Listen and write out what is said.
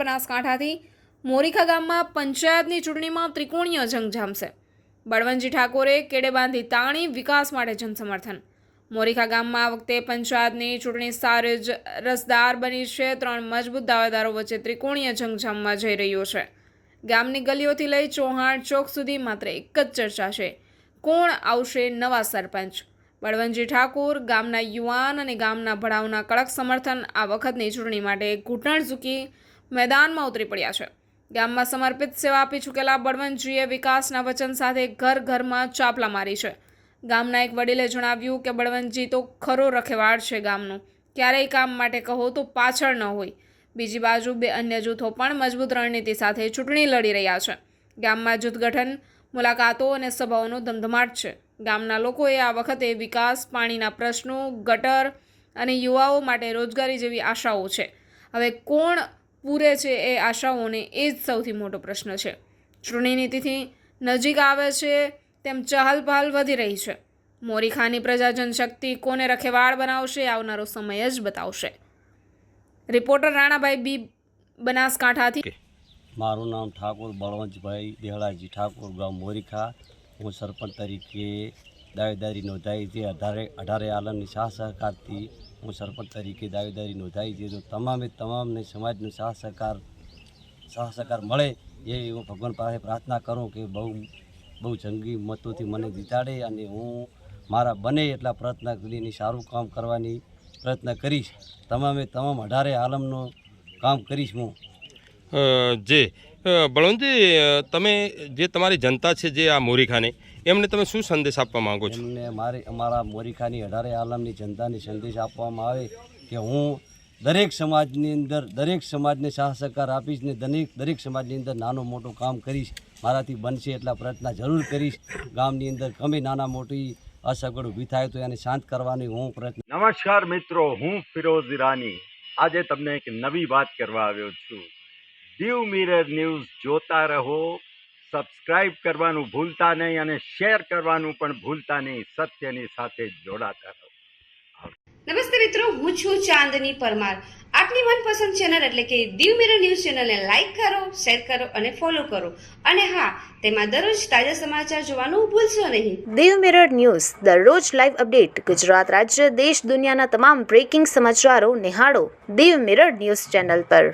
બનાસકાંઠાથી મોરીખા ગામમાં પંચાયતની ચૂંટણીમાં ત્રિકોણીય જંગ જામશે। બળવંતજી ઠાકોરે કેડે બાંધી તાણી વિકાસ માટે જનસમર્થન। મોરીખા ગામમાં આ વખતે પંચાયતની ચૂંટણી સારી જ રસદાર બની છે। 3 મજબૂત દાવેદારો વચ્ચે ત્રિકોણીય જંગ જામવા જઈ રહ્યો છે। ગામની ગલીઓથી લઈ ચૌહાણ ચોક સુધી માત્ર એક જ ચર્ચા છે, કોણ આવશે નવા સરપંચ। બળવંતજી ઠાકોર ગામના યુવાન અને ગામના ભડાઉના કડક સમર્થન આ વખતની ચૂંટણી માટે ઘૂંટણ ઝૂકી મેદાનમાં ઉતરી પડ્યા છે। ગામમાં સમર્પિત સેવા આપી ચૂકેલા બળવંતજીએ વિકાસના વચન સાથે ઘર ઘરમાં ચાપલા મારી છે। ગામના એક વડીલે જણાવ્યું કે બળવંતજી તો ખરો રખેવાળ છે ગામનો, ક્યારેય કામ માટે કહો તો પાછળ ન હોય। બીજી બાજુ 2 અન્ય જૂથો પણ મજબૂત રણનીતિ સાથે ચૂંટણી લડી રહ્યા છે। ગામમાં જૂથગઠન, મુલાકાતો અને સભાઓનો ધમધમાટ છે। ગામના લોકોએ આ વખતે વિકાસ, પાણીના પ્રશ્નો, ગટર અને યુવાઓ માટે રોજગારી જેવી આશાઓ છે। હવે કોણ પૂરે છે એ આશાઓને એ જ સૌથી મોટો પ્રશ્ન છે। ચૂંટણીની તિથિ નજીક આવે છે તેમ ચહલપહલ વધી રહી છે। મોરીખાની પ્રજા જનશક્તિ કોને રખેવાળ બનાવશે આવનારો સમય જ બતાવશે। રિપોર્ટર રાણાભાઈ બી, બનાસકાંઠાથી। મારું નામ ઠાકોર બળવંતભાઈ દેહળાજી ઠાકોર, ગામ મોરીખા। હું સરપંચ તરીકે દાવેદારી નોંધાવી છે। 18 આલમની સાથ સહકારથી હું સરપંચ તરીકે દાવેદારી નોંધાવી છે। તો તમામને સમાજનો સાથ સહકાર મળે એ હું ભગવાન પાસે પ્રાર્થના કરું કે બહુ જંગી મતોથી મને જીતાડે અને હું મારા બને એટલા પ્રયત્ન કરીને સારું કામ કરવાની પ્રયત્ન કરીશ। તમામ 18 આલમનું કામ કરીશ હું। જે બળવંતજી, તમે જે તમારી જનતા છે જે આ મોરીખાની, એમને તમે શું સંદેશ આપવા માંગો છો? એમને અમારા મોરીખાની 18 આલમની જનતાને સંદેશ આપવામાં આવે કે હું દરેક સમાજની અંદર દરેક સમાજને સાથ સહકાર આપીશ ને દરેક સમાજની અંદર નાનું મોટું કામ કરીશ। મારાથી બનશે એટલા પ્રયત્ન જરૂર કરીશ। ગામની અંદર ગમે નાના મોટી અસગવડ ઊભી થાય તો એને શાંત કરવાની હું પ્રયત્ન। નમસ્કાર મિત્રો, હું ફિરોઝ ઈરાની આજે તમને એક નવી વાત કરવા આવ્યો છું। દીવ મિરર ન્યૂઝ જોતા રહો, સબસ્ક્રાઇબ કરવાનું ભૂલતા નહીં અને શેર કરવાનું પણ ભૂલતા નહીં। સત્યની સાથે જોડાતા રહો। નમસ્તે મિત્રો, હું છું ચાંદની પરમાર। આપની મનપસંદ ચેનલ એટલે કે દીવ મિરર ન્યૂઝ ચેનલને લાઈક કરો, શેર કરો અને ફોલો કરો। અને હા, તેમાં દરરોજ તાજા સમાચાર જોવાનું ભૂલશો નહીં। દીવ મિરર ન્યૂઝ દરરોજ લાઈવ અપડેટ, ગુજરાત રાજ્ય, દેશ દુનિયાના તમામ બ્રેકિંગ સમાચારો નિહાળો દીવ મિરર ન્યૂઝ ચેનલ પર।